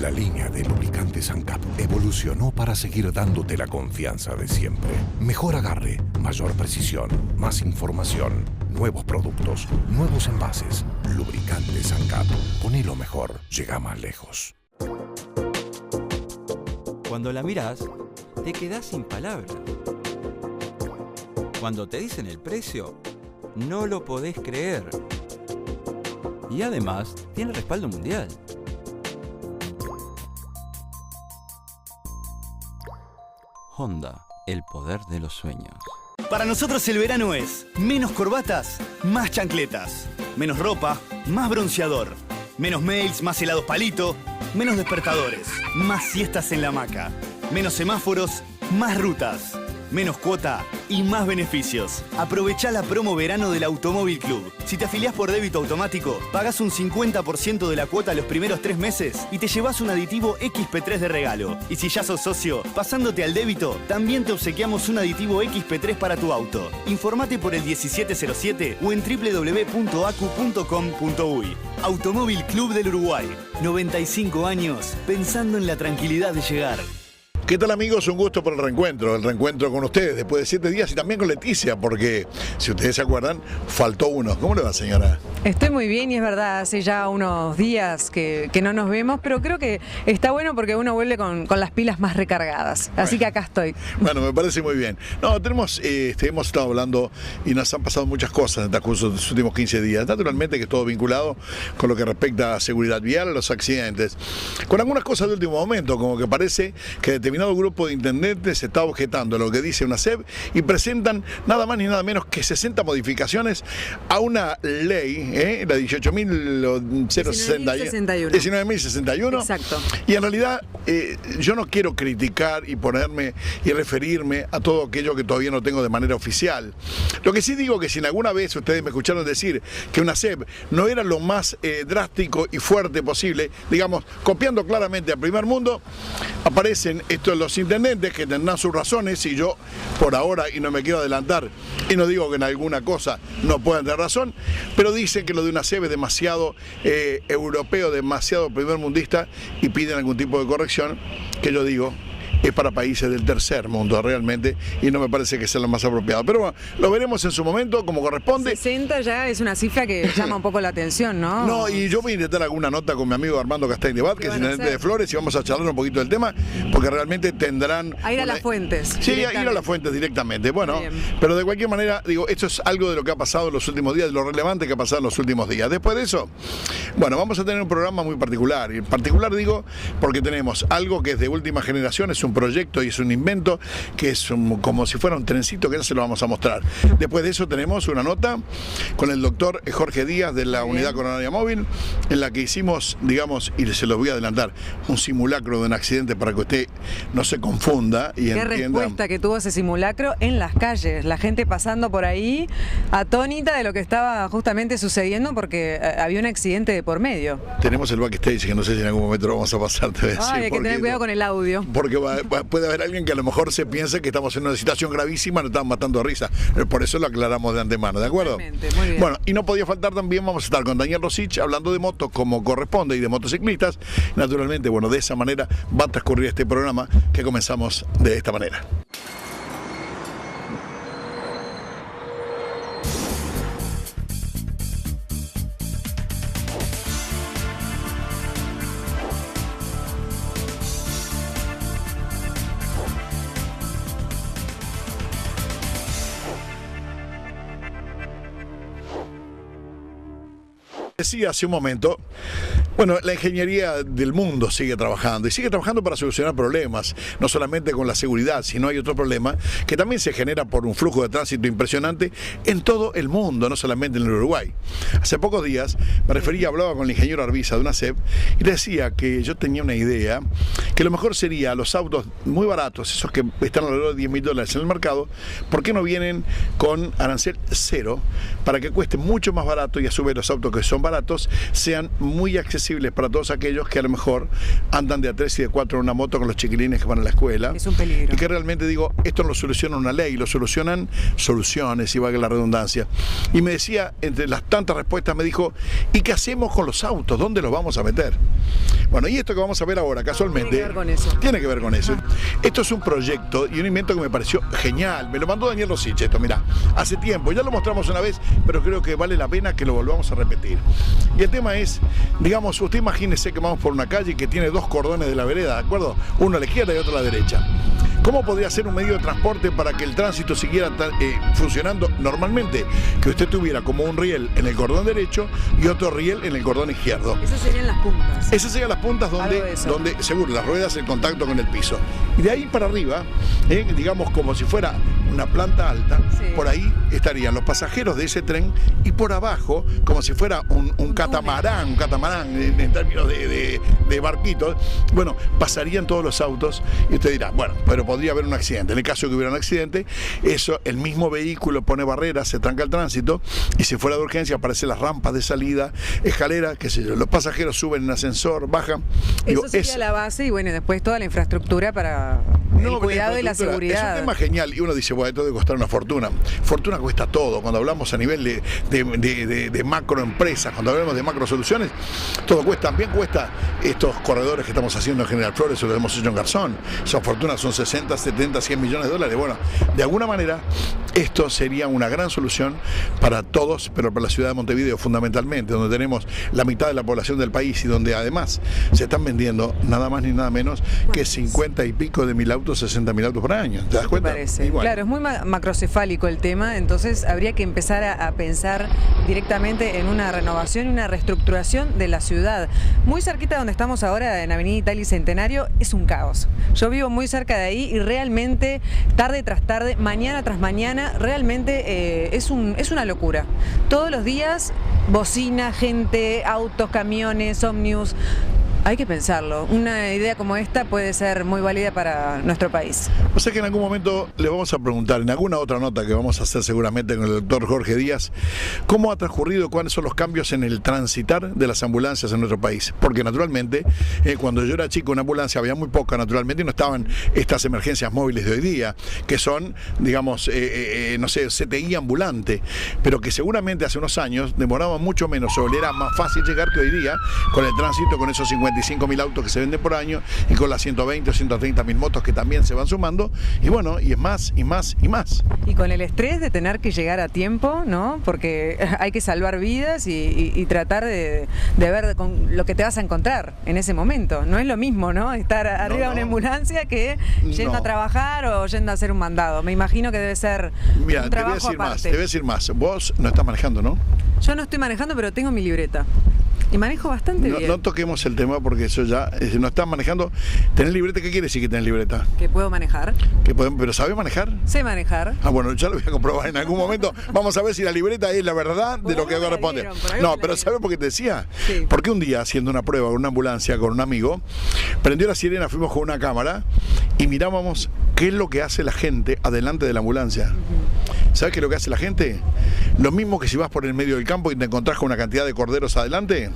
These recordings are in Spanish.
La línea de lubricantes ANCAP evolucionó para seguir dándote la confianza de siempre. Mejor agarre, mayor precisión, más información, nuevos productos, nuevos envases. Lubricantes ANCAP. Ponelo mejor, llega más lejos. Cuando la mirás, te quedás sin palabras. Cuando te dicen el precio, no lo podés creer. Y además, tiene respaldo mundial. Honda, el poder de los sueños. Para nosotros el verano es menos corbatas, más chancletas. Menos ropa, más bronceador. Menos mails, más helados palito. Menos despertadores, más siestas en la hamaca. Menos semáforos, más rutas. Menos cuota y más beneficios. Aprovechá la promo verano del Automóvil Club. Si te afiliás por débito automático, pagás un 50% de la cuota los primeros 3 meses y te llevas un aditivo XP3 de regalo. Y si ya sos socio, pasándote al débito, también te obsequiamos un aditivo XP3 para tu auto. Informate por el 1707 o en www.acu.com.uy. Automóvil Club del Uruguay. 95 años pensando en la tranquilidad de llegar. ¿Qué tal, amigos? Un gusto por el reencuentro con ustedes después de 7 días y también con Leticia, porque si ustedes se acuerdan, faltó uno. ¿Cómo le va, señora? Estoy muy bien y es verdad, hace ya unos días que no nos vemos, pero creo que está bueno porque uno vuelve con las pilas más recargadas. Así que acá estoy. Bueno, me parece muy bien. No, hemos estado hablando y nos han pasado muchas cosas en el transcurso de los últimos 15 días. Naturalmente que es todo vinculado con lo que respecta a seguridad vial, a los accidentes. Con algunas cosas de último momento, como que parece que determinado grupo de intendentes se está objetando lo que dice una SEB y presentan nada más ni nada menos que 60 modificaciones a una ley, la 18.061. 19.061. Exacto. Y en realidad yo no quiero criticar y ponerme y referirme a todo aquello que todavía no tengo de manera oficial. Lo que sí digo que si en alguna vez ustedes me escucharon decir que una SEB no era lo más drástico y fuerte posible, digamos, copiando claramente al primer mundo, aparecen estos los intendentes que tendrán sus razones y yo por ahora, y no me quiero adelantar y no digo que en alguna cosa no puedan tener razón, pero dicen que lo de una SEB es demasiado europeo, demasiado primermundista y piden algún tipo de corrección que yo digo es para países del tercer mundo realmente y no me parece que sea lo más apropiado. Pero bueno, lo veremos en su momento como corresponde. 60 ya es una cifra que llama un poco la atención, ¿no? No, y yo voy a intentar alguna nota con mi amigo Armando Castañ de Bad, que es intendente de Flores, y vamos a charlar un poquito del tema, porque realmente tendrán... A ir a las fuentes. Sí, a ir a las fuentes directamente. Bueno, pero de cualquier manera, digo, esto es algo de lo que ha pasado en los últimos días, de lo relevante que ha pasado en los últimos días. Después de eso, bueno, vamos a tener un programa muy particular. Y en particular digo, porque tenemos algo que es de última generación, es un proyecto y es un invento que es como si fuera un trencito que ya se lo vamos a mostrar. Después de eso tenemos una nota con el doctor Jorge Díaz de la Unidad Coronaria Móvil, en la que hicimos, digamos, y se los voy a adelantar, un simulacro de un accidente para que usted no se confunda y entienda. Qué respuesta que tuvo ese simulacro en las calles, la gente pasando por ahí atónita de lo que estaba justamente sucediendo porque había un accidente de por medio. Tenemos el backstage que no sé si en algún momento lo vamos a pasar, te voy a decir. Ay, hay que tener cuidado con el audio. Porque puede haber alguien que a lo mejor se piense que estamos en una situación gravísima, nos están matando a risa. Por eso lo aclaramos de antemano, ¿de acuerdo? Muy bien. Bueno, y no podía faltar también, vamos a estar con Daniel Rosich hablando de motos como corresponde y de motociclistas. Naturalmente, bueno, de esa manera va a transcurrir este programa que comenzamos de esta manera. Decía hace un momento, bueno, la ingeniería del mundo sigue trabajando y sigue trabajando para solucionar problemas, no solamente con la seguridad, sino hay otro problema que también se genera por un flujo de tránsito impresionante en todo el mundo, no solamente en el Uruguay. Hace pocos días me refería, hablaba con el ingeniero Arbiza de una SEB y le decía que yo tenía una idea, que lo mejor sería los autos muy baratos, esos que están alrededor de $10.000 en el mercado, ¿por qué no vienen con arancel cero para que cueste mucho más barato y a su vez los autos que son baratos baratos sean muy accesibles para todos aquellos que a lo mejor andan de a 3 y de 4 en una moto con los chiquilines que van a la escuela. Es un peligro. Y que realmente digo, esto no lo soluciona una ley, lo solucionan soluciones, y valga la redundancia. Y me decía, entre las tantas respuestas, me dijo, ¿y qué hacemos con los autos? ¿Dónde los vamos a meter? Bueno, y esto que vamos a ver ahora, casualmente, tiene que ver con eso. Tiene que ver con eso. Esto es un proyecto y un invento que me pareció genial. Me lo mandó Daniel Rosich, esto, mirá, hace tiempo. Ya lo mostramos una vez, pero creo que vale la pena que lo volvamos a repetir. Y el tema es, digamos, usted imagínese que vamos por una calle que tiene 2 cordones de la vereda, ¿de acuerdo? Uno a la izquierda y otro a la derecha. ¿Cómo podría ser un medio de transporte para que el tránsito siguiera funcionando normalmente? Que usted tuviera como un riel en el cordón derecho y otro riel en el cordón izquierdo. Esas serían las puntas. Esas serían las puntas donde seguro, las ruedas en contacto con el piso. Y de ahí para arriba, digamos como si fuera una planta alta, sí, por ahí estarían los pasajeros de ese tren y por abajo, como si fuera un catamarán en términos de barquitos, bueno, pasarían todos los autos y usted dirá, bueno, pero podría haber un accidente. En el caso de que hubiera un accidente, el mismo vehículo pone barreras, se tranca el tránsito y si fuera de urgencia aparecen las rampas de salida, escaleras, qué sé yo, los pasajeros suben en ascensor, bajan. Eso sería la base y bueno, después toda la infraestructura para el cuidado y la seguridad. Es un tema genial y uno dice, bueno, esto debe costar una fortuna. Fortuna cuesta todo. Cuando hablamos a nivel de macroempresas, cuando hablamos de macro soluciones, todo cuesta. También cuesta estos corredores que estamos haciendo en General Flores o lo hemos hecho en Garzón. Esas fortunas son 60, 70, 100 millones de dólares. Bueno, de alguna manera esto sería una gran solución para todos, pero para la ciudad de Montevideo fundamentalmente, donde tenemos la mitad de la población del país y donde además se están vendiendo nada más ni nada menos que 50 y pico de mil autos, 60.000 autos por año. ¿Te das cuenta? Parece. Bueno. Claro, es muy macrocefálico el tema, entonces habría que empezar a pensar directamente en una renovación y una reestructuración de la ciudad. Muy cerquita donde estamos ahora, en Avenida Italia y Centenario, es un caos. Yo vivo muy cerca de ahí y realmente tarde tras tarde, mañana tras mañana, realmente es una locura. Todos los días, bocina, gente, autos, camiones, ómnibus. Hay que pensarlo. Una idea como esta puede ser muy válida para nuestro país. O sea que en algún momento le vamos a preguntar, en alguna otra nota que vamos a hacer seguramente con el doctor Jorge Díaz, cómo ha transcurrido, cuáles son los cambios en el transitar de las ambulancias en nuestro país. Porque naturalmente, cuando yo era chico, una ambulancia había muy poca, naturalmente, y no estaban estas emergencias móviles de hoy día, que son, digamos, no sé, CTI ambulante, pero que seguramente hace unos años demoraban mucho menos o le era más fácil llegar que hoy día con el tránsito, con esos 55.000 autos que se venden por año y con las 120 o 130.000 motos que también se van sumando, y bueno, y es más, y más, y más. Y con el estrés de tener que llegar a tiempo, ¿no? Porque hay que salvar vidas y tratar de ver con lo que te vas a encontrar en ese momento. No es lo mismo, ¿no? Estar arriba de una ambulancia que yendo a trabajar o yendo a hacer un mandado. Me imagino que debe ser un trabajo aparte. Te voy a decir más. Vos no estás manejando, ¿no? Yo no estoy manejando, pero tengo mi libreta. Y manejo bastante bien. No toquemos el tema porque eso ya, no estás manejando. ¿Tenés libreta? ¿Qué quiere decir que tenés libreta? Que puedo manejar. ¿Pero sabés manejar? Sé manejar. Ah, bueno, ya lo voy a comprobar en algún momento. Vamos a ver si la libreta es la verdad de lo que corresponde. No, pero ¿sabés por qué te decía? Sí. Porque un día, haciendo una prueba con una ambulancia con un amigo, prendió la sirena, fuimos con una cámara y mirábamos qué es lo que hace la gente adelante de la ambulancia. ¿Sabes qué es lo que hace la gente? Lo mismo que si vas por el medio del campo y te encontrás con una cantidad de corderos adelante,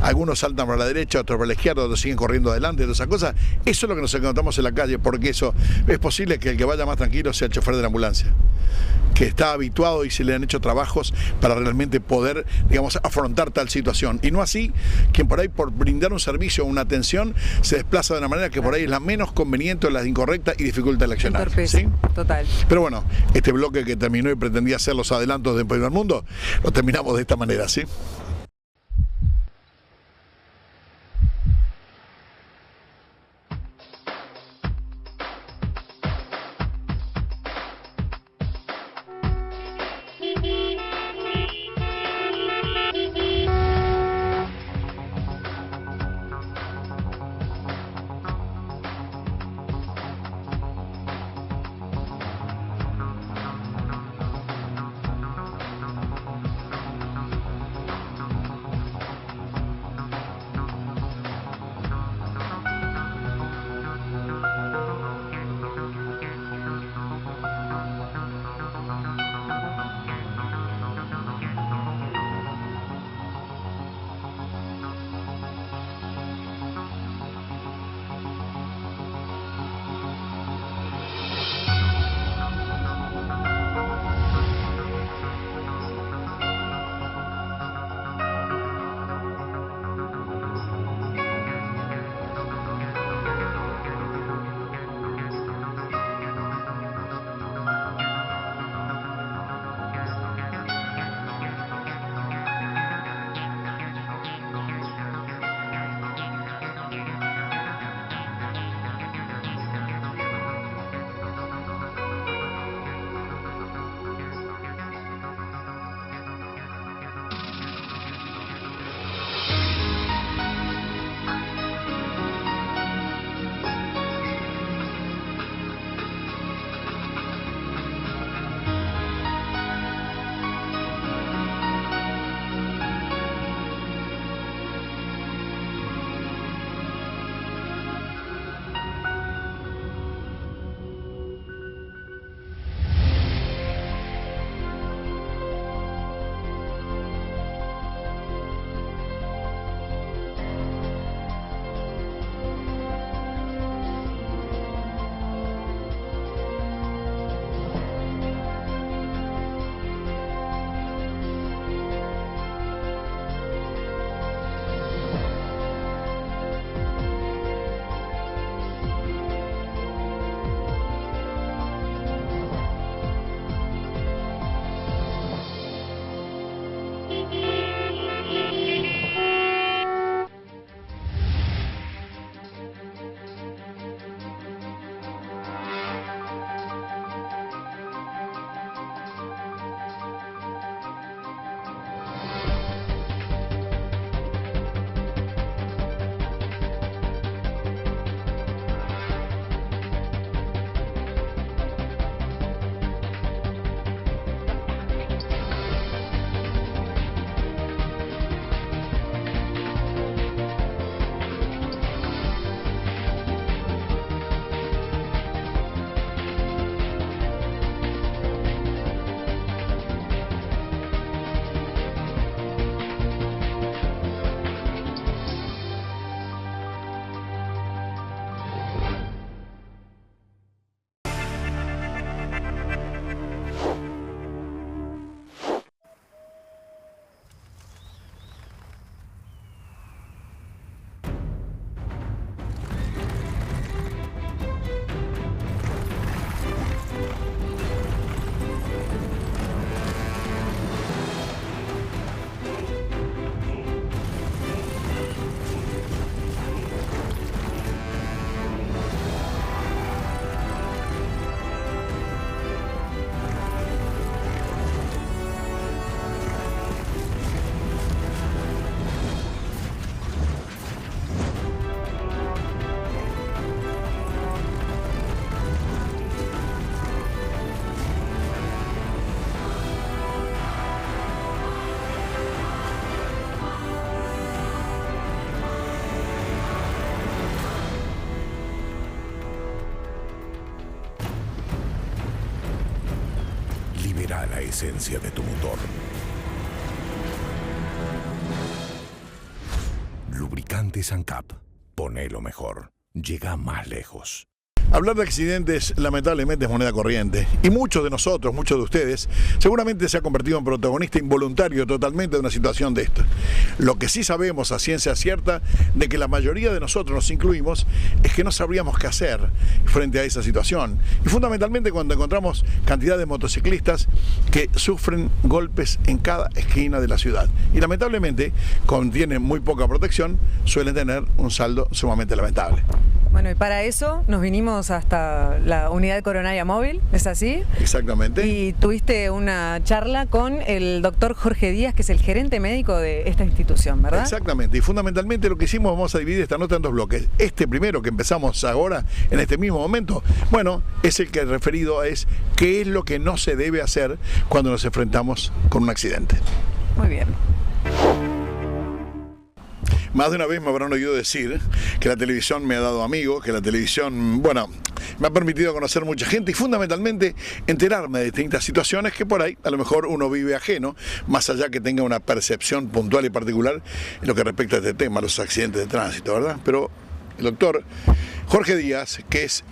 algunos saltan para la derecha, otros para la izquierda, otros siguen corriendo adelante, todas esas cosas. Eso es lo que nos encontramos en la calle, porque eso es posible que el que vaya más tranquilo sea el chofer de la ambulancia, que está habituado y se le han hecho trabajos para realmente poder, digamos, afrontar tal situación. Y no así, quien por ahí, por brindar un servicio o una atención, se desplaza de una manera que por ahí es la menos conveniente o la incorrecta y dificulta el accionar. ¿Sí? Total. Pero bueno, este bloque que terminó y pretendía hacer los adelantos del primer mundo, lo terminamos de esta manera, ¿sí? esencia de tu motor. Lubricantes ANCAP. Ponelo mejor. Llega más lejos. Hablar de accidentes lamentablemente es moneda corriente y muchos de nosotros, muchos de ustedes, seguramente se ha convertido en protagonista involuntario totalmente de una situación de esta. Lo que sí sabemos a ciencia cierta, de que la mayoría de nosotros nos incluimos, es que no sabríamos qué hacer frente a esa situación. Y fundamentalmente cuando encontramos cantidad de motociclistas que sufren golpes en cada esquina de la ciudad. Y lamentablemente, como tienen muy poca protección, suelen tener un saldo sumamente lamentable. Bueno, y para eso nos vinimos hasta la unidad coronaria móvil, ¿es así? Exactamente. Y tuviste una charla con el doctor Jorge Díaz, que es el gerente médico de esta institución, ¿verdad? Exactamente, y fundamentalmente lo que hicimos, vamos a dividir esta nota en dos bloques. Este primero que empezamos ahora, en este mismo momento, bueno, es el que referido es qué es lo que no se debe hacer cuando nos enfrentamos con un accidente. Muy bien. Más de una vez me habrán oído decir que la televisión me ha dado amigos, que la televisión, bueno, me ha permitido conocer mucha gente y fundamentalmente enterarme de distintas situaciones que por ahí a lo mejor uno vive ajeno, más allá que tenga una percepción puntual y particular en lo que respecta a este tema, los accidentes de tránsito, ¿verdad? Pero el doctor Jorge Díaz, que es,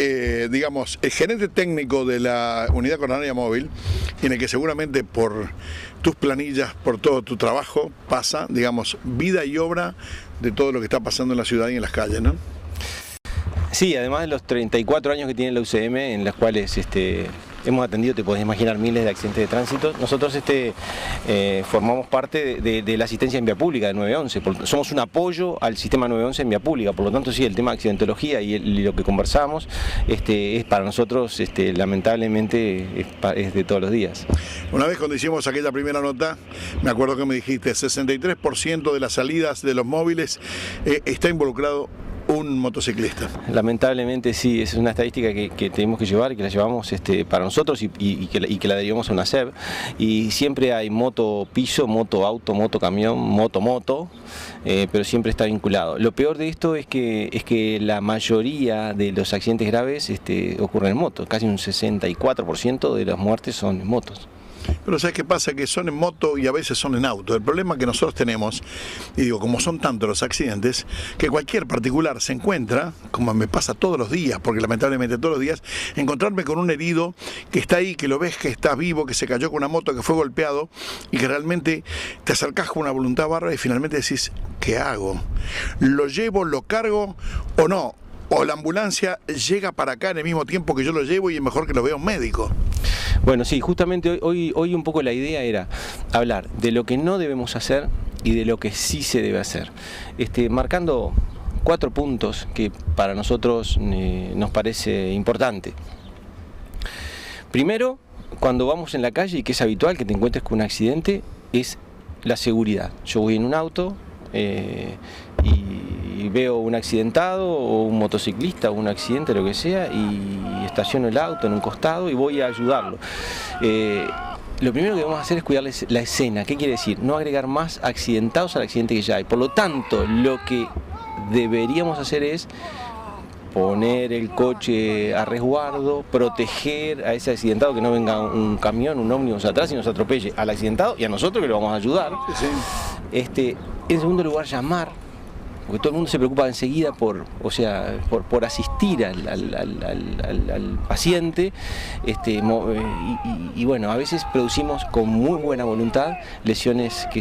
digamos, el gerente técnico de la unidad coronaria móvil, en el que seguramente por tus planillas, por todo tu trabajo, pasa, digamos, vida y obra de todo lo que está pasando en la ciudad y en las calles, ¿no? Sí, además de los 34 años que tiene la UCM, en las cuales hemos atendido, te podés imaginar, miles de accidentes de tránsito. Nosotros formamos parte de la asistencia en vía pública de 911. Somos un apoyo al sistema 911 en vía pública, por lo tanto sí, el tema de accidentología y lo que conversamos es para nosotros, lamentablemente, es de todos los días. Una vez cuando hicimos aquella primera nota, me acuerdo que me dijiste, 63% de las salidas de los móviles está involucrado un motociclista. Lamentablemente sí, es una estadística que tenemos que llevar y que la llevamos para nosotros y que la derivamos a una SEB. Y siempre hay moto piso, moto auto, moto camión, moto, pero siempre está vinculado. Lo peor de esto es que la mayoría de los accidentes graves ocurren en moto, casi un 64% de las muertes son en motos. Pero ¿sabes qué pasa? Que son en moto y a veces son en auto. El problema que nosotros tenemos, y digo, como son tantos los accidentes, que cualquier particular se encuentra, como me pasa todos los días, porque lamentablemente todos los días, encontrarme con un herido que está ahí, que lo ves que está vivo, que se cayó con una moto, que fue golpeado, y que realmente te acercás con una voluntad bárbara y finalmente decís, ¿qué hago? ¿Lo llevo, lo cargo o no? O la ambulancia llega para acá en el mismo tiempo que yo lo llevo y es mejor que lo vea un médico. Bueno, sí, justamente hoy un poco la idea era hablar de lo que no debemos hacer y de lo que sí se debe hacer. Marcando 4 puntos que para nosotros nos parece importante. Primero, cuando vamos en la calle y que es habitual que te encuentres con un accidente, es la seguridad. Yo voy en un auto y veo un accidentado o un motociclista o un accidente, lo que sea, y estaciono el auto en un costado y voy a ayudarlo. Lo primero que debemos hacer es cuidar la escena. ¿Qué quiere decir? No agregar más accidentados al accidente que ya hay. Por lo tanto, lo que deberíamos hacer es poner el coche a resguardo, proteger a ese accidentado, que no venga un camión, un ómnibus atrás y nos atropelle al accidentado y a nosotros que lo vamos a ayudar. Sí. En segundo lugar, llamar, porque todo el mundo se preocupa enseguida por asistir al paciente, y bueno, a veces producimos con muy buena voluntad lesiones que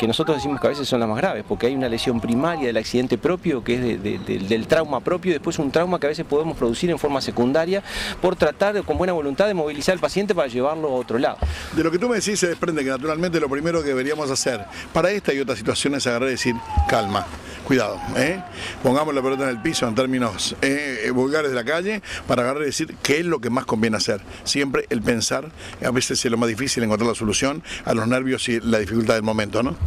nosotros decimos que a veces son las más graves, porque hay una lesión primaria del accidente propio, que es del trauma propio, y después un trauma que a veces podemos producir en forma secundaria por tratar con buena voluntad de movilizar al paciente para llevarlo a otro lado. De lo que tú me decís se desprende que naturalmente lo primero que deberíamos hacer para esta y otras situaciones es agarrar y decir, calma. Cuidado, pongamos la pelota en el piso en términos vulgares de la calle para agarrar y decir qué es lo que más conviene hacer. Siempre el pensar, a veces es lo más difícil encontrar la solución a los nervios y la dificultad del momento, ¿no?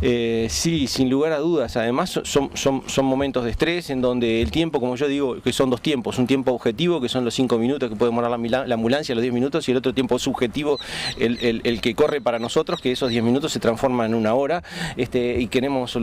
Sí, sin lugar a dudas. Además son momentos de estrés en donde el tiempo, como yo digo, que son dos tiempos. Un tiempo objetivo, que son los 5 minutos que puede demorar la ambulancia, los 10 minutos, y el otro tiempo subjetivo, el que corre para nosotros, que esos 10 minutos se transforman en una hora, y queremos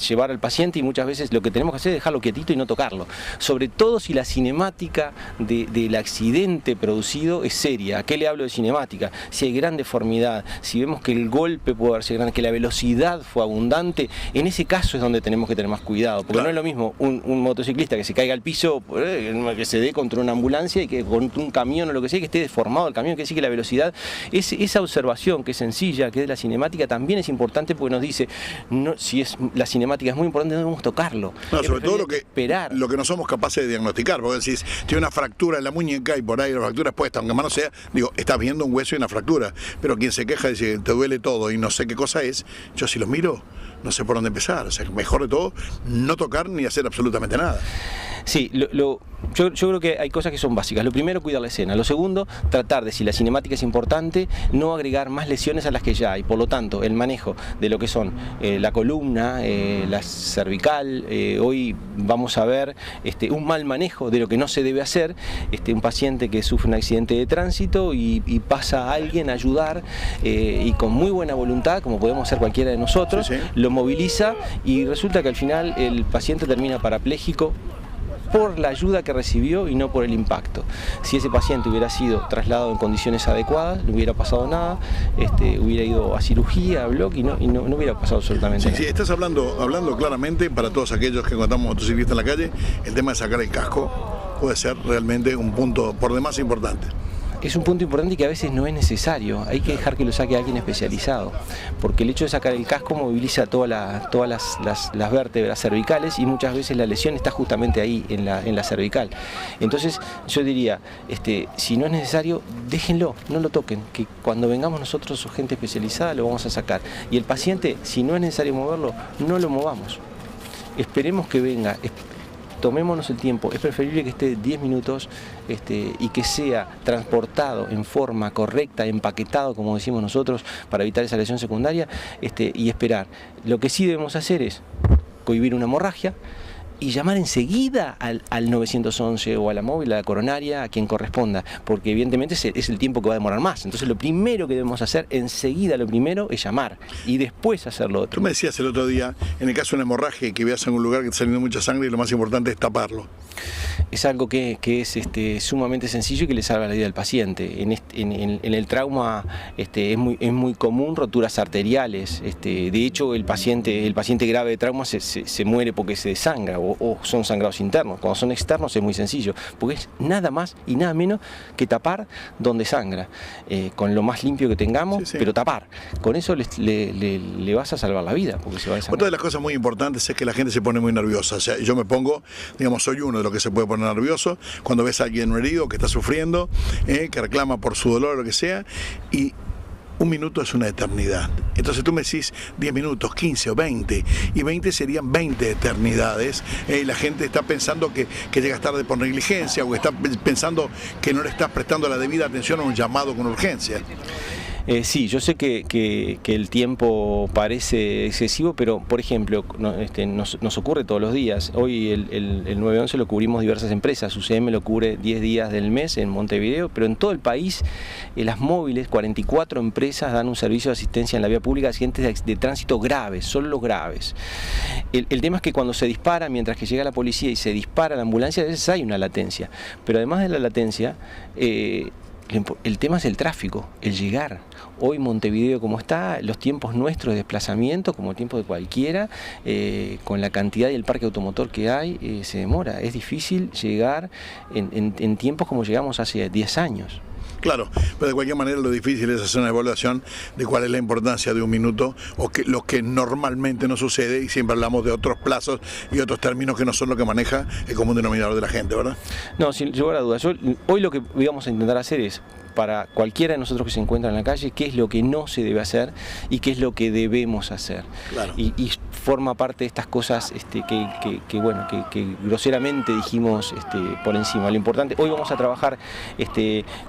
llevar al paciente, y muchas veces lo que tenemos que hacer es dejarlo quietito y no tocarlo. Sobre todo si la cinemática del accidente producido es seria. ¿A qué le hablo de cinemática? Si hay gran deformidad, si vemos que el golpe puede haber sido grande, que la velocidad fue abundante, en ese caso es donde tenemos que tener más cuidado, porque no es lo mismo un motociclista que se caiga al piso, que se dé contra una ambulancia y que contra un camión o lo que sea, que esté deformado el camión, que sí, que la velocidad, esa observación que es sencilla, que es de la cinemática, también es importante, porque nos dice, si la cinemática es muy importante, no debemos tocarlo. No, sobre todo esperar. Lo que no somos capaces de diagnosticar, porque decís, tiene una fractura en la muñeca y por ahí la fractura expuesta, aunque más no sea, digo, estás viendo un hueso y una fractura, pero quien se queja dice, te duele todo y no sé qué cosa es, yo si los miro, no sé por dónde empezar. O sea, mejor de todo, no tocar ni hacer absolutamente nada. Sí, yo creo que hay cosas que son básicas. Lo primero, cuidar la escena. Lo segundo, tratar de, si la cinemática es importante, no agregar más lesiones a las que ya hay. Por lo tanto, el manejo de lo que son la columna, la cervical. Hoy vamos a ver un mal manejo de lo que no se debe hacer. Un paciente que sufre un accidente de tránsito y pasa a alguien a ayudar, y con muy buena voluntad, como podemos hacer cualquiera de nosotros, sí. Lo moviliza, y resulta que al final el paciente termina parapléjico por la ayuda que recibió y no por el impacto. Si ese paciente hubiera sido trasladado en condiciones adecuadas, no hubiera pasado nada, hubiera ido a cirugía, a bloque, y no hubiera pasado absolutamente nada. Sí, estás hablando claramente para todos aquellos que encontramos motociclistas en la calle, el tema de sacar el casco puede ser realmente un punto por demás importante. Es un punto importante y que a veces no es necesario, hay que dejar que lo saque alguien especializado, porque el hecho de sacar el casco moviliza todas las vértebras cervicales, y muchas veces la lesión está justamente ahí, en la cervical. Entonces yo diría, si no es necesario, déjenlo, no lo toquen, que cuando vengamos nosotros o gente especializada lo vamos a sacar. Y el paciente, si no es necesario moverlo, no lo movamos, esperemos que venga. Tomémonos el tiempo, es preferible que esté 10 minutos y que sea transportado en forma correcta, empaquetado, como decimos nosotros, para evitar esa lesión secundaria, y esperar. Lo que sí debemos hacer es cohibir una hemorragia y llamar enseguida al 911 o a la móvil, a la coronaria, a quien corresponda, porque evidentemente es el tiempo que va a demorar más. Entonces lo primero que debemos hacer, enseguida lo primero, es llamar y después hacer lo otro. Tú me decías el otro día, en el caso de una hemorragia, que veas en un lugar que está saliendo mucha sangre y lo más importante es taparlo. Es algo que es sumamente sencillo y que le salva la vida al paciente. En el trauma es muy común roturas arteriales. De hecho, el paciente grave de trauma se muere porque se desangra, o son sangrados internos. Cuando son externos es muy sencillo, porque es nada más y nada menos que tapar donde sangra, con lo más limpio que tengamos, sí. Pero tapar. Con eso le vas a salvar la vida, porque se va a desangrar. Otra de las cosas muy importantes es que la gente se pone muy nerviosa. O sea, yo me pongo, digamos, soy uno de los que se puede poner nervioso cuando ves a alguien herido que está sufriendo, que reclama por su dolor o lo que sea, y un minuto es una eternidad. Entonces tú me decís 10 minutos, 15 o 20, y 20 serían 20 eternidades. Y la gente está pensando que llegas tarde por negligencia, o está pensando que no le estás prestando la debida atención a un llamado con urgencia. Sí, yo sé que el tiempo parece excesivo, pero por ejemplo, nos ocurre todos los días. Hoy el 911 lo cubrimos diversas empresas, UCM lo cubre 10 días del mes en Montevideo, pero en todo el país las móviles, 44 empresas dan un servicio de asistencia en la vía pública a accidentes de tránsito graves, solo los graves. El tema es que cuando se dispara, mientras que llega la policía y se dispara la ambulancia, a veces hay una latencia, pero además de la latencia, el tema es el tráfico, el llegar. Hoy Montevideo como está, los tiempos nuestros de desplazamiento, como el tiempo de cualquiera, con la cantidad y el parque automotor que hay, se demora. Es difícil llegar en tiempos como llegamos hace 10 años. Claro, pero de cualquier manera lo difícil es hacer una evaluación de cuál es la importancia de un minuto, o lo que normalmente no sucede, y siempre hablamos de otros plazos y otros términos que no son lo que maneja el común denominador de la gente, ¿verdad? No, sin lugar a dudas. Hoy lo que vamos a intentar hacer es para cualquiera de nosotros que se encuentra en la calle qué es lo que no se debe hacer y qué es lo que debemos hacer. Claro. Y forma parte de estas cosas que groseramente dijimos por encima. Lo importante, hoy vamos a trabajar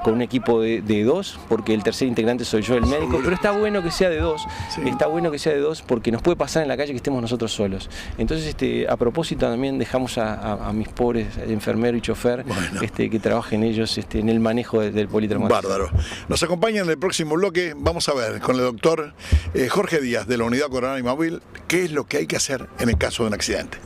con un equipo de 2, porque el tercer integrante soy yo, el médico, pero está bueno que sea de 2, Sí. está bueno que sea de 2 porque nos puede pasar en la calle que estemos nosotros solos. Entonces, a propósito también dejamos a mis pobres enfermero y chofer que trabajen ellos en el manejo del politraumático. Bárbaro. Nos acompaña en el próximo bloque, vamos a ver con el doctor Jorge Díaz de la Unidad Coronaria Móvil qué es lo que hay que hacer en el caso de un accidente.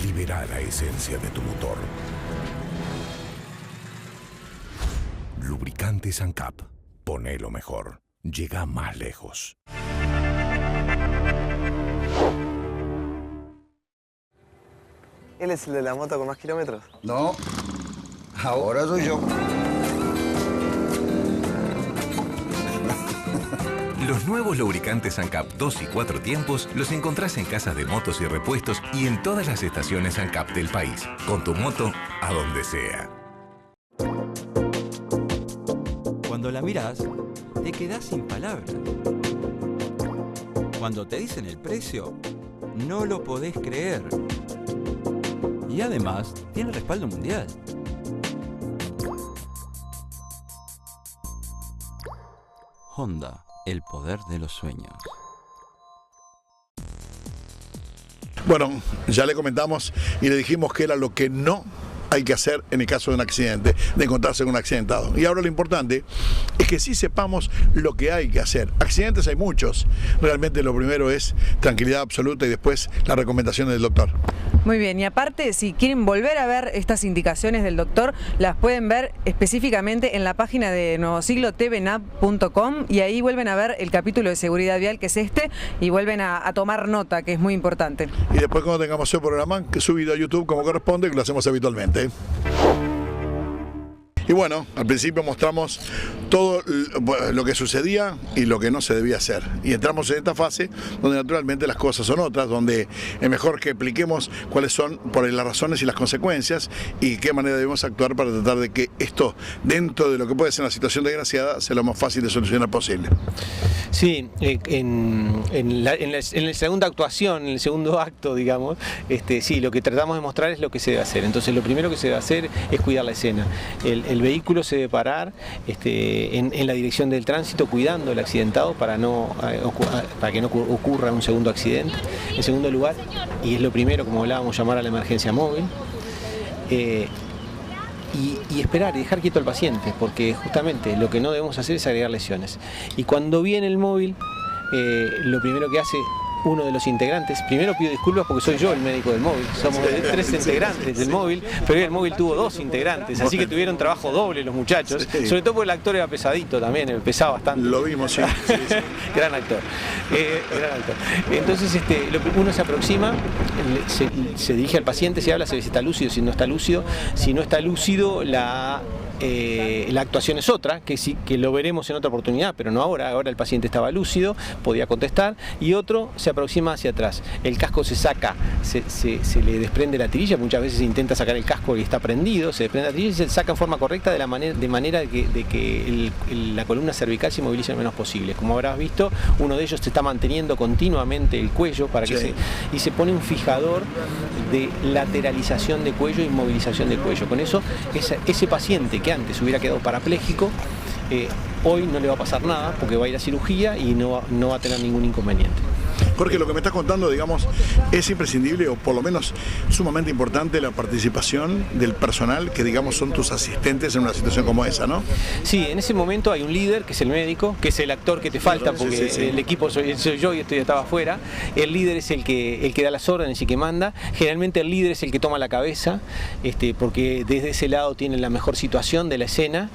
Libera la esencia de tu motor. Lubricantes ANCAP. Ponelo mejor. Llega más lejos. ¿Él es el de la moto con más kilómetros? No, ahora soy yo. Los nuevos lubricantes ANCAP 2 y 4 tiempos los encontrás en casas de motos y repuestos y en todas las estaciones ANCAP del país. Con tu moto, a donde sea. Cuando la mirás, te quedás sin palabras. Cuando te dicen el precio, no lo podés creer. Y además, tiene respaldo mundial. Honda, el poder de los sueños. Bueno, ya le comentamos y le dijimos que era lo que no hay que hacer en el caso de un accidente, de encontrarse con un accidentado. Y ahora lo importante es que sí sepamos lo que hay que hacer. Accidentes hay muchos. Realmente lo primero es tranquilidad absoluta y después las recomendaciones del doctor. Muy bien, y aparte, si quieren volver a ver estas indicaciones del doctor, las pueden ver específicamente en la página de Nuevo Siglo, tvnap.com, y ahí vuelven a ver el capítulo de seguridad vial, que es y vuelven a tomar nota, que es muy importante. Y después cuando tengamos el programa, que subido a YouTube como corresponde, que lo hacemos habitualmente. Y bueno, al principio mostramos todo lo que sucedía y lo que no se debía hacer. Y entramos en esta fase donde naturalmente las cosas son otras, donde es mejor que expliquemos cuáles son por las razones y las consecuencias y qué manera debemos actuar para tratar de que esto, dentro de lo que puede ser una situación desgraciada, sea lo más fácil de solucionar posible. Sí, en la segunda actuación, en el segundo acto, digamos, sí, lo que tratamos de mostrar es lo que se debe hacer. Entonces, lo primero que se debe hacer es cuidar la escena. El vehículo se debe parar en la dirección del tránsito, cuidando el accidentado para que no ocurra un segundo accidente. En segundo lugar, y es lo primero, como hablábamos, llamar a la emergencia móvil. Y esperar y dejar quieto al paciente, porque justamente lo que no debemos hacer es agregar lesiones. Y cuando viene el móvil, lo primero que hace uno de los integrantes, primero pido disculpas porque soy yo el médico del móvil, somos 3 integrantes del móvil, pero hoy el móvil tuvo 2 integrantes, así que tuvieron trabajo doble los muchachos, sobre todo porque el actor era pesadito también, pesaba bastante. Lo vimos, sí. Gran actor. Gran actor. Entonces uno se aproxima, se dirige al paciente, se habla, se ve si está lúcido, si no está lúcido. Si no está lúcido, la actuación es otra, que lo veremos en otra oportunidad, pero no ahora. Ahora el paciente estaba lúcido, podía contestar, y otro se aproxima hacia atrás. El casco se saca, se le desprende la tirilla, muchas veces se intenta sacar el casco y está prendido, se desprende la tirilla y se saca en forma correcta de manera de que la columna cervical se movilice lo menos posible. Como habrás visto, uno de ellos se está manteniendo continuamente el cuello para que y se pone un fijador de lateralización de cuello y movilización de cuello. Con eso, ese paciente que antes hubiera quedado parapléjico, hoy no le va a pasar nada porque va a ir a cirugía y no va a tener ningún inconveniente. Jorge, lo que me estás contando, digamos, es imprescindible o por lo menos sumamente importante la participación del personal que, digamos, son tus asistentes en una situación como esa, ¿no? Sí, en ese momento hay un líder, que es el médico, que es el actor que te falta, porque el equipo soy yo y estaba afuera. El líder es el que da las órdenes y que manda. Generalmente el líder es el que toma la cabeza, porque desde ese lado tiene la mejor situación de la escena.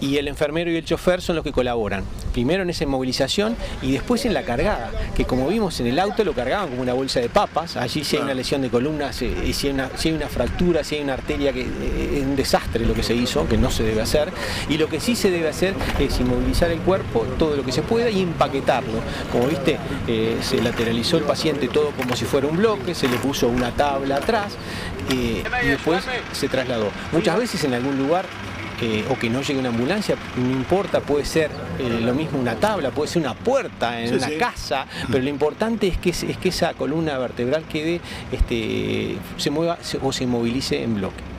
y el enfermero y el chofer son los que colaboran. Primero en esa inmovilización y después en la cargada, que como vimos en el auto lo cargaban como una bolsa de papas. Allí si hay una lesión de columna, si hay una fractura, si hay una arteria, que es un desastre lo que se hizo, que no se debe hacer. Y lo que sí se debe hacer es inmovilizar el cuerpo todo lo que se pueda y empaquetarlo. Como viste, se lateralizó el paciente todo como si fuera un bloque, se le puso una tabla atrás y después se trasladó. Muchas veces en algún lugar o que no llegue una ambulancia, no importa, puede ser lo mismo una tabla, puede ser una puerta en una casa, pero lo importante es que esa columna vertebral quede, se mueva o se movilice en bloque.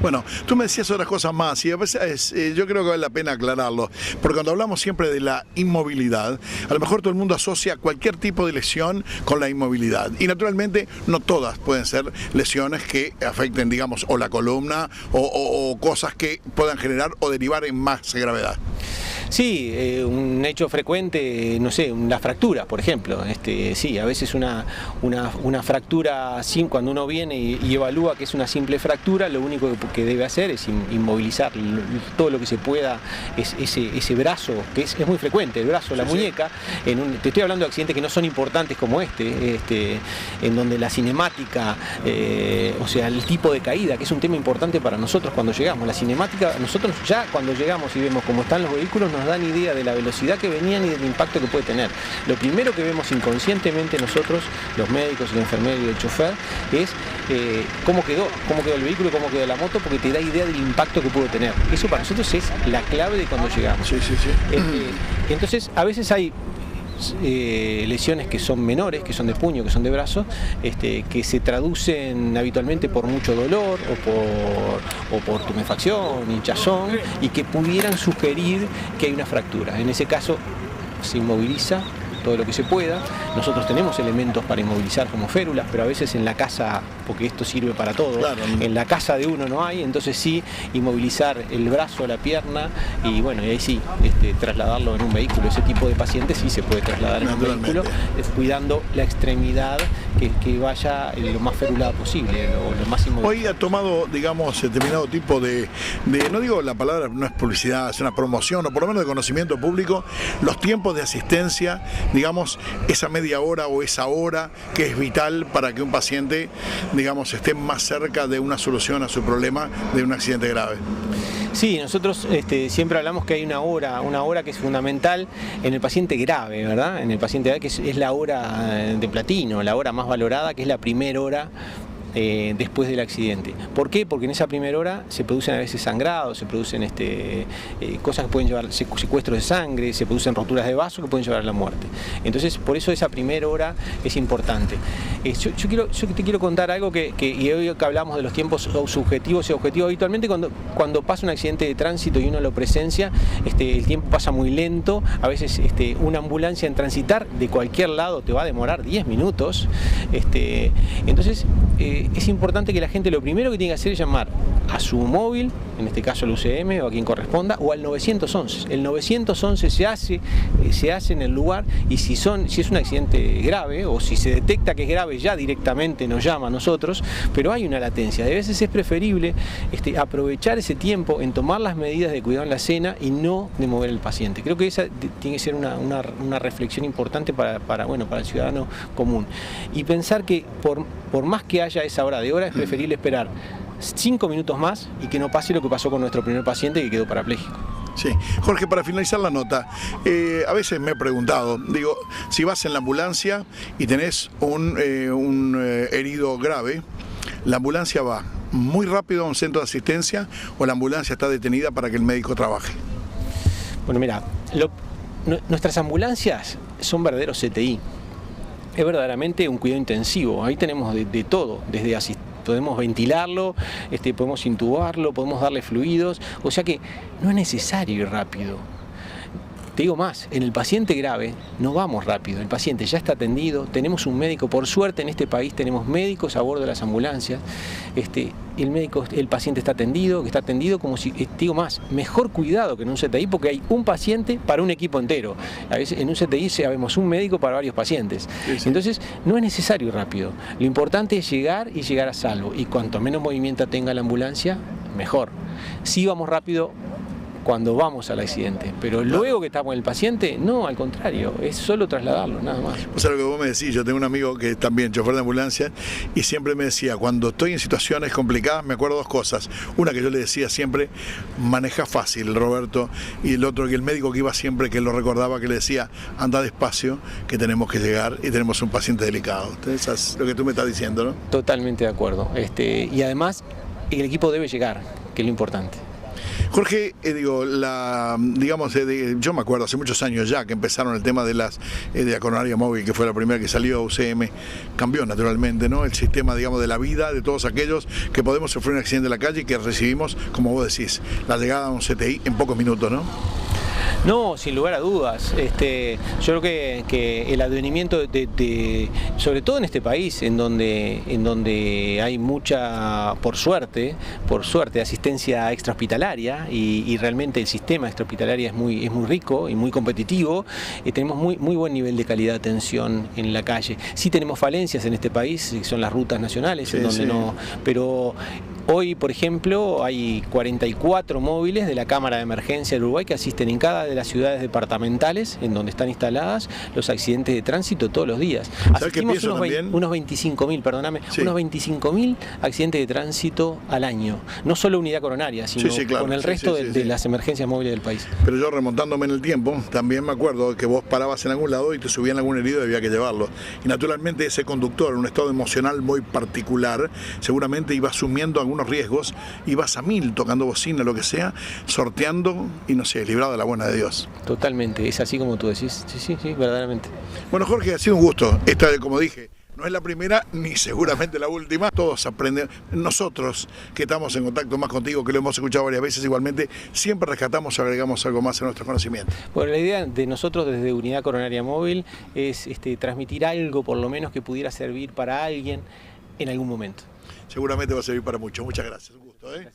Bueno, tú me decías otras cosas más y a veces yo creo que vale la pena aclararlo, porque cuando hablamos siempre de la inmovilidad, a lo mejor todo el mundo asocia cualquier tipo de lesión con la inmovilidad y naturalmente no todas pueden ser lesiones que afecten, digamos, o la columna o cosas que puedan generar o derivar en más gravedad. Sí, un hecho frecuente, no sé, la fractura, por ejemplo. Sí, a veces una fractura, cuando uno viene y evalúa que es una simple fractura, lo único que debe hacer es inmovilizar todo lo que se pueda, ese brazo, que es muy frecuente, el brazo, la muñeca. Te estoy hablando de accidentes que no son importantes como en donde la cinemática, o sea, el tipo de caída, que es un tema importante para nosotros cuando llegamos. La cinemática, nosotros ya cuando llegamos y vemos cómo están los vehículos, nos dan idea de la velocidad que venían y del impacto que puede tener. Lo primero que vemos inconscientemente nosotros, los médicos, el enfermero y el chofer, es cómo quedó el vehículo, cómo quedó la moto, porque te da idea del impacto que pudo tener. Eso para nosotros es la clave de cuando llegamos. Entonces, a veces hay lesiones que son menores, que son de puño, que son de brazo, que se traducen habitualmente por mucho dolor o por tumefacción, hinchazón, y que pudieran sugerir que hay una fractura. En ese caso se inmoviliza todo lo que se pueda. Nosotros tenemos elementos para inmovilizar como férulas, pero a veces en la casa, porque esto sirve para todo, en la casa de uno no hay, entonces sí, inmovilizar el brazo, la pierna, y bueno, y ahí sí, trasladarlo en un vehículo. Ese tipo de pacientes sí se puede trasladar en un vehículo, cuidando la extremidad que vaya lo más ferulada posible, lo más inmovilizado. Hoy ha tomado, digamos, determinado tipo de, no digo la palabra, no es publicidad, es una promoción, o por lo menos de conocimiento público, los tiempos de asistencia, digamos, esa media hora o esa hora que es vital para que un paciente, digamos, esté más cerca de una solución a su problema de un accidente grave. Sí, nosotros siempre hablamos que hay una hora que es fundamental en el paciente grave, ¿verdad? En el paciente grave, que es la hora de platino, la hora más valorada, que es la primera hora después del accidente. ¿Por qué? Porque en esa primera hora se producen a veces sangrados, se producen cosas que pueden llevar secuestros de sangre, se producen roturas de vaso que pueden llevar a la muerte. Entonces, por eso esa primera hora es importante. Yo te quiero contar algo y hoy que hablamos de los tiempos subjetivos y objetivos, habitualmente cuando pasa un accidente de tránsito y uno lo presencia, el tiempo pasa muy lento. A veces una ambulancia en transitar de cualquier lado te va a demorar 10 minutos. Entonces, es importante que la gente lo primero que tiene que hacer es llamar a su móvil, en este caso al UCM o a quien corresponda, o al 911. El 911 se hace en el lugar, y si es un accidente grave o si se detecta que es grave, ya directamente nos llama a nosotros, pero hay una latencia. De veces es preferible aprovechar ese tiempo en tomar las medidas de cuidado en la escena y no de mover el paciente. Creo que esa tiene que ser una reflexión importante para el ciudadano común. Y pensar que por más que haya esa hora de hora, es preferible esperar 5 minutos más y que no pase lo que pasó con nuestro primer paciente, que quedó parapléjico. Sí, Jorge, para finalizar la nota, a veces me he preguntado, digo, si vas en la ambulancia y tenés un herido grave, ¿la ambulancia va muy rápido a un centro de asistencia o la ambulancia está detenida para que el médico trabaje? Bueno, mira, nuestras ambulancias son verdaderos CTI. Es verdaderamente un cuidado intensivo. Ahí tenemos de todo, desde podemos ventilarlo, podemos intubarlo, podemos darle fluidos, o sea que no es necesario ir rápido. Te digo más, en el paciente grave no vamos rápido, el paciente ya está atendido, tenemos un médico, por suerte en este país tenemos médicos a bordo de las ambulancias, el paciente está atendido como si, te digo más, mejor cuidado que en un CTI, porque hay un paciente para un equipo entero. A veces en un CTI sabemos un médico para varios pacientes. Sí. Entonces no es necesario ir rápido, lo importante es llegar y llegar a salvo, y cuanto menos movimiento tenga la ambulancia, mejor. Si vamos rápido, cuando vamos al accidente. Pero luego que estamos con el paciente, no, al contrario, es solo trasladarlo, nada más. O sea, lo que vos me decís, yo tengo un amigo que es también chofer de ambulancia y siempre me decía, cuando estoy en situaciones complicadas me acuerdo dos cosas. Una que yo le decía siempre, maneja fácil, Roberto, y el otro que el médico que iba siempre, que lo recordaba, que le decía, anda despacio, que tenemos que llegar y tenemos un paciente delicado. Entonces, eso es lo que tú me estás diciendo, ¿no? Totalmente de acuerdo. Y además, el equipo debe llegar, que es lo importante. Jorge, yo me acuerdo hace muchos años ya que empezaron el tema de las de la coronaria móvil, que fue la primera que salió a UCM, cambió naturalmente, ¿no? El sistema, digamos, de la vida de todos aquellos que podemos sufrir un accidente en la calle y que recibimos, como vos decís, la llegada a un CTI en pocos minutos, ¿no? No, sin lugar a dudas. Yo creo que el advenimiento sobre todo en este país, en donde hay mucha, por suerte, asistencia extrahospitalaria y realmente el sistema extrahospitalario es muy rico y muy competitivo. Tenemos muy buen nivel de calidad de atención en la calle. Sí tenemos falencias en este país, son las rutas nacionales, sí, en donde sí. no. Pero hoy, por ejemplo, hay 44 móviles de la Cámara de Emergencia del Uruguay que asisten en cada de las ciudades departamentales en donde están instaladas los accidentes de tránsito todos los días. ¿Sabes qué pienso también? Unos 25.000, perdóname, Sí. unos 25.000 accidentes de tránsito al año. No solo unidad coronaria, sino Sí, claro. con el resto de las emergencias móviles del país. Pero yo, remontándome en el tiempo, también me acuerdo que vos parabas en algún lado y te subían algún herido y había que llevarlo. Y naturalmente ese conductor, en un estado emocional muy particular, seguramente iba asumiendo algunos riesgos, ibas a 1000 tocando bocina, lo que sea, sorteando y no sé, librado de la buena de Dios. Totalmente, es así como tú decís. Sí, verdaderamente. Bueno, Jorge, ha sido un gusto. Esta, como dije, no es la primera ni seguramente la última. Todos aprenden. Nosotros que estamos en contacto más contigo, que lo hemos escuchado varias veces igualmente, siempre rescatamos o agregamos algo más a nuestro conocimiento. Bueno, la idea de nosotros desde Unidad Coronaria Móvil es transmitir algo por lo menos que pudiera servir para alguien en algún momento. Seguramente va a servir para mucho. Muchas gracias. Un gusto, ¿eh?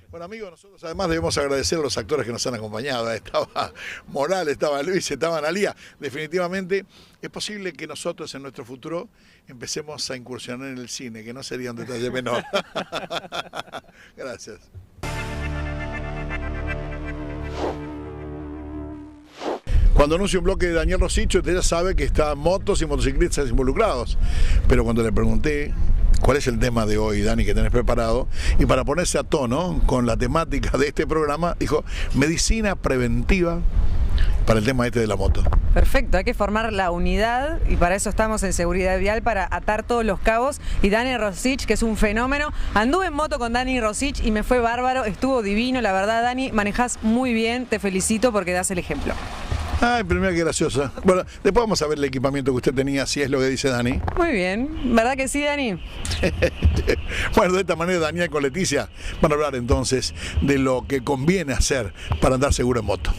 Bueno, amigos, nosotros además debemos agradecer a los actores que nos han acompañado. Estaba Moral, estaba Luis, estaba Analía. Definitivamente es posible que nosotros en nuestro futuro empecemos a incursionar en el cine, que no sería un detalle menor. Gracias. Cuando anuncio un bloque de Daniel Rosich, usted ya sabe que están motos y motociclistas involucrados. Pero cuando le pregunté cuál es el tema de hoy, Dani, que tenés preparado, y para ponerse a tono con la temática de este programa, dijo medicina preventiva para el tema este de la moto. Perfecto, hay que formar la unidad y para eso estamos en Seguridad Vial, para atar todos los cabos. Y Dani Rosich, que es un fenómeno. Anduve en moto con Dani Rosich y me fue bárbaro, estuvo divino, la verdad, Dani, manejás muy bien, te felicito porque das el ejemplo. Ay, pero mira qué graciosa. Bueno, después vamos a ver el equipamiento que usted tenía, si es lo que dice Dani. Muy bien, ¿verdad que sí, Dani? Bueno, de esta manera Daniel con Leticia van a hablar entonces de lo que conviene hacer para andar seguro en moto.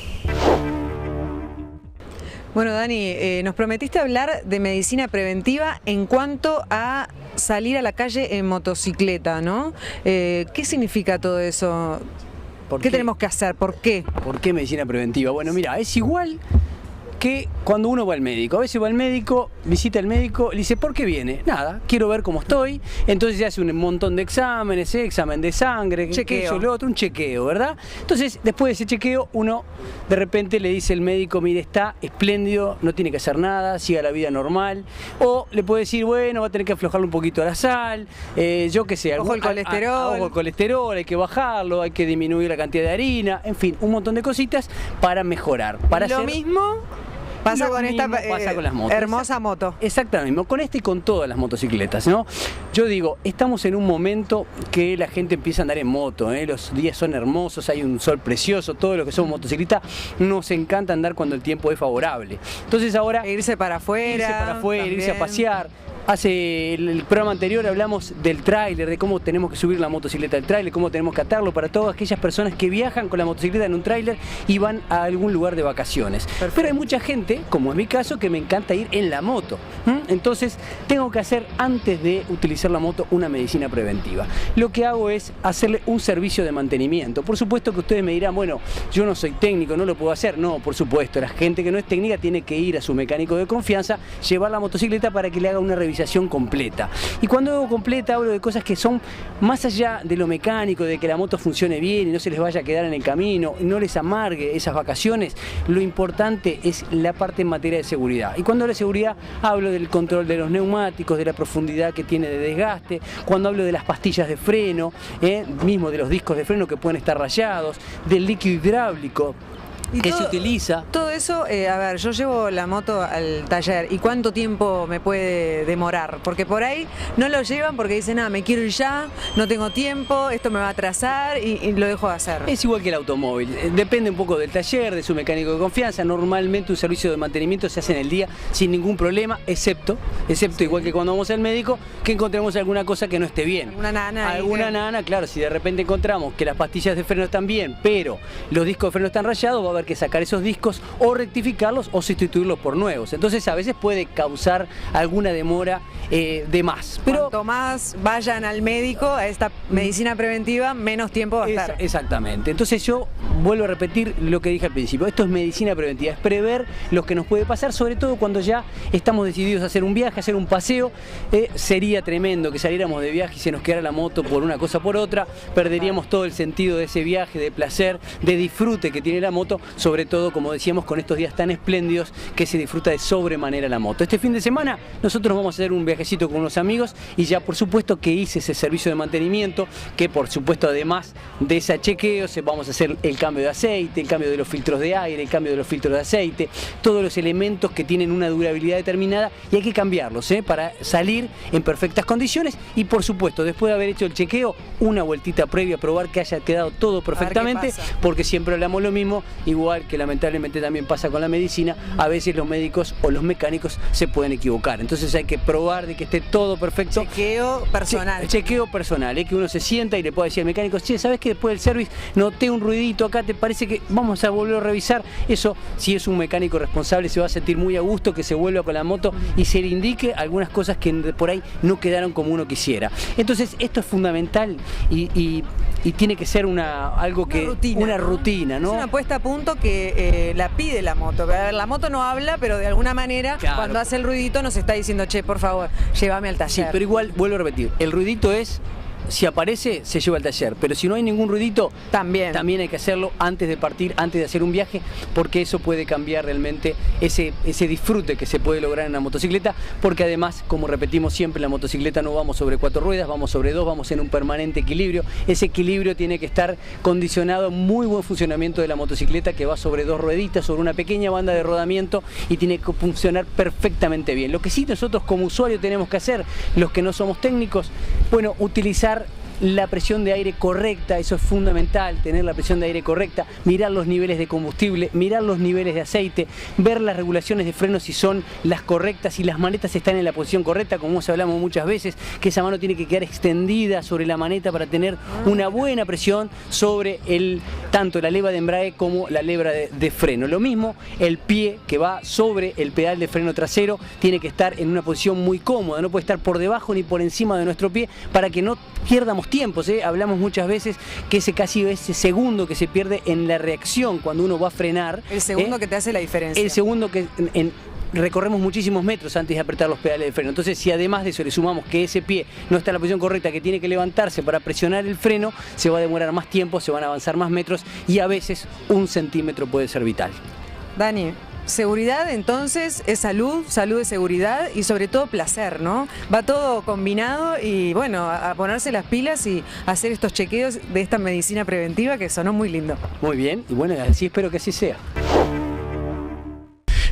Bueno, Dani, nos prometiste hablar de medicina preventiva en cuanto a salir a la calle en motocicleta, ¿no? ¿Qué significa todo eso? ¿Qué tenemos que hacer? ¿Por qué? ¿Por qué medicina preventiva? Bueno, mira, es igual que cuando uno va al médico. A veces va al médico, visita al médico, le dice, ¿por qué viene? Nada, quiero ver cómo estoy. Entonces se hace un montón de exámenes, examen de sangre, chequeo. Eso, lo otro, un chequeo, ¿verdad? Entonces, después de ese chequeo, uno de repente le dice al médico, mire, está espléndido, no tiene que hacer nada, siga la vida normal. O le puede decir, bueno, va a tener que aflojarle un poquito a la sal, yo qué sé. Ojo el colesterol. Ojo el colesterol, hay que bajarlo, hay que disminuir la cantidad de harina, en fin, un montón de cositas para mejorar. Para lo mismo pasa con esta pasa con las motos. Hermosa moto. Exactamente, con esta y con todas las motocicletas, ¿no? Yo digo, estamos en un momento que la gente empieza a andar en moto, ¿eh? Los días son hermosos, hay un sol precioso, todos los que somos motociclistas nos encanta andar cuando el tiempo es favorable. Entonces ahora... Irse para afuera, irse a pasear. Hace el programa anterior hablamos del tráiler, de cómo tenemos que subir la motocicleta al tráiler, cómo tenemos que atarlo para todas aquellas personas que viajan con la motocicleta en un tráiler y van a algún lugar de vacaciones. Perfecto. Pero hay mucha gente, como es mi caso, que me encanta ir en la moto. Entonces tengo que hacer, antes de utilizar la moto, una medicina preventiva. Lo que hago es hacerle un servicio de mantenimiento. Por supuesto que ustedes me dirán, bueno, yo no soy técnico, no lo puedo hacer. No, por supuesto, la gente que no es técnica tiene que ir a su mecánico de confianza, llevar la motocicleta para que le haga una revisión realización completa. Y cuando digo completa hablo de cosas que son más allá de lo mecánico, de que la moto funcione bien y no se les vaya a quedar en el camino, no les amargue esas vacaciones. Lo importante es la parte en materia de seguridad. Y cuando hablo de seguridad hablo del control de los neumáticos, de la profundidad que tiene de desgaste, cuando hablo de las pastillas de freno, mismo de los discos de freno que pueden estar rayados, del líquido hidráulico que se utiliza. Todo eso, a ver, yo llevo la moto al taller y ¿cuánto tiempo me puede demorar? Porque por ahí no lo llevan porque dicen, me quiero ir ya, no tengo tiempo, esto me va a atrasar y lo dejo de hacer. Es igual que el automóvil, depende un poco del taller, de su mecánico de confianza. Normalmente un servicio de mantenimiento se hace en el día sin ningún problema, excepto igual que cuando vamos al médico, que encontremos alguna cosa que no esté bien. Alguna nana, claro, si de repente encontramos que las pastillas de freno están bien, pero los discos de freno están rayados, va a haber que sacar esos discos o rectificarlos o sustituirlos por nuevos. Entonces a veces puede causar alguna demora de más. Pero cuanto más vayan al médico a esta medicina preventiva, menos tiempo va a estar. Exactamente. Entonces yo vuelvo a repetir lo que dije al principio. Esto es medicina preventiva, es prever lo que nos puede pasar, sobre todo cuando ya estamos decididos a hacer un viaje, a hacer un paseo. Sería tremendo que saliéramos de viaje y se nos quedara la moto por una cosa o por otra. Perderíamos todo el sentido de ese viaje, de placer, de disfrute que tiene la moto, sobre todo, como decíamos, con estos días tan espléndidos que se disfruta de sobremanera la moto. Este fin de semana nosotros vamos a hacer un viajecito con unos amigos y ya por supuesto que hice ese servicio de mantenimiento, que por supuesto además de ese chequeo vamos a hacer el cambio de aceite, el cambio de los filtros de aire, el cambio de los filtros de aceite, todos los elementos que tienen una durabilidad determinada y hay que cambiarlos para salir en perfectas condiciones y por supuesto después de haber hecho el chequeo una vueltita previa, probar que haya quedado todo perfectamente, porque siempre hablamos lo mismo, igual que lamentablemente también pasa con la medicina, a veces los médicos o los mecánicos se pueden equivocar, entonces hay que probar de que esté todo perfecto. Chequeo personal. Chequeo personal, que uno se sienta y le pueda decir al mecánico, che, ¿sabes que después del service noté un ruidito acá, te parece que vamos a volver a revisar? Eso, si es un mecánico responsable, se va a sentir muy a gusto que se vuelva con la moto y se le indique algunas cosas que por ahí no quedaron como uno quisiera. Entonces esto es fundamental y tiene que ser algo que una rutina, ¿no? Es una puesta a punto que la pide la moto. A ver, la moto no habla, pero de alguna manera cuando hace el ruidito nos está diciendo, che, por favor, llévame al taller. Sí, pero igual, vuelvo a repetir, el ruidito es, si aparece, se lleva al taller, pero si no hay ningún ruidito, también hay que hacerlo antes de partir, antes de hacer un viaje, porque eso puede cambiar realmente ese disfrute que se puede lograr en una motocicleta, porque además, como repetimos siempre, en la motocicleta no vamos sobre 4 ruedas, vamos sobre 2, vamos en un permanente equilibrio. Ese equilibrio tiene que estar condicionado a un muy buen funcionamiento de la motocicleta, que va sobre 2 rueditas, sobre una pequeña banda de rodamiento y tiene que funcionar perfectamente bien. Lo que sí nosotros como usuarios tenemos que hacer, los que no somos técnicos, bueno, utilizar la presión de aire correcta, eso es fundamental, tener la presión de aire correcta, mirar los niveles de combustible, mirar los niveles de aceite, ver las regulaciones de freno si son las correctas, si las manetas están en la posición correcta, como hablamos muchas veces, que esa mano tiene que quedar extendida sobre la maneta para tener una buena presión sobre tanto la leva de embrague como la leva de freno. Lo mismo, el pie que va sobre el pedal de freno trasero tiene que estar en una posición muy cómoda, no puede estar por debajo ni por encima de nuestro pie para que no pierdamos tiempos. Hablamos muchas veces que ese segundo que se pierde en la reacción cuando uno va a frenar. El segundo que te hace la diferencia. El segundo que recorremos muchísimos metros antes de apretar los pedales de freno. Entonces, si además de eso le sumamos que ese pie no está en la posición correcta, que tiene que levantarse para presionar el freno, se va a demorar más tiempo, se van a avanzar más metros y a veces 1 centímetro puede ser vital. Dani, seguridad entonces es salud, salud es seguridad y sobre todo placer, ¿no? Va todo combinado y bueno, a ponerse las pilas y hacer estos chequeos de esta medicina preventiva que sonó muy lindo. Muy bien, y bueno, así espero que así sea.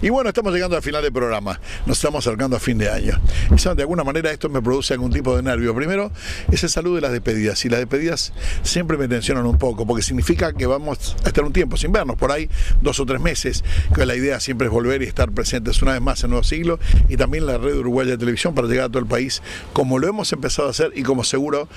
Y bueno, estamos llegando al final del programa, nos estamos acercando a fin de año. Y de alguna manera esto me produce algún tipo de nervio. Primero, ese salud de las despedidas. Y las despedidas siempre me tensionan un poco, porque significa que vamos a estar un tiempo sin vernos, por ahí 2 o 3 meses, que la idea siempre es volver y estar presentes una vez más en Nuevo Siglo, y también la red uruguaya de televisión para llegar a todo el país, como lo hemos empezado a hacer y como seguro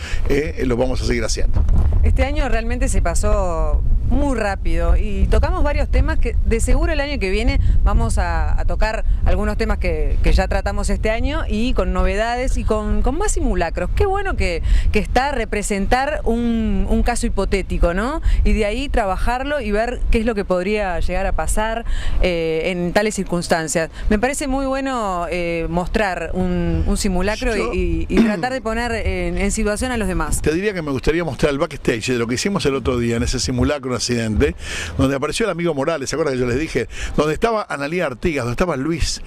lo vamos a seguir haciendo. Este año realmente se pasó muy rápido y tocamos varios temas que de seguro el año que viene vamos a tocar algunos temas que ya tratamos este año y con novedades y con más simulacros. Qué bueno que está representar un caso hipotético, ¿no? Y de ahí trabajarlo y ver qué es lo que podría llegar a pasar en tales circunstancias. Me parece muy bueno mostrar un simulacro y tratar de poner en situación a los demás. Te diría que me gustaría mostrar el backstage de lo que hicimos el otro día en ese simulacro, un accidente, donde apareció el amigo Morales, ¿se acuerdan que yo les dije? Donde estaba Analía Artigas, donde estaba Luis,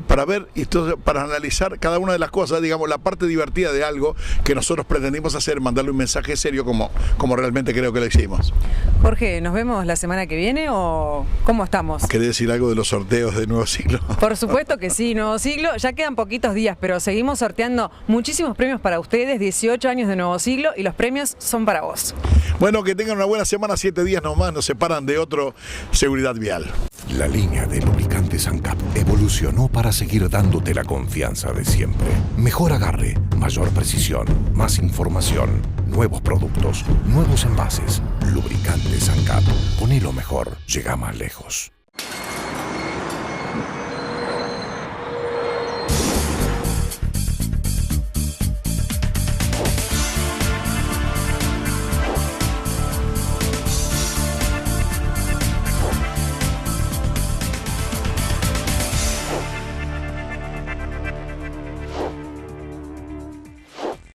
para ver, y para analizar cada una de las cosas, digamos, la parte divertida de algo que nosotros pretendimos hacer, mandarle un mensaje serio como realmente creo que lo hicimos. Jorge, ¿nos vemos la semana que viene o cómo estamos? ¿Querés decir algo de los sorteos de Nuevo Siglo? Por supuesto que sí, Nuevo Siglo, ya quedan poquitos días, pero seguimos sorteando muchísimos premios para ustedes, 18 años de Nuevo Siglo y los premios son para vos. Bueno, que tengan una buena semana, 7 días nomás nos separan de otro Seguridad Vial. La línea de lubricantes ANCAP evolucionó para seguir dándote la confianza de siempre. Mejor agarre, mayor precisión, más información, nuevos productos, nuevos envases. Lubricantes ANCAP. Ponelo mejor, llega más lejos.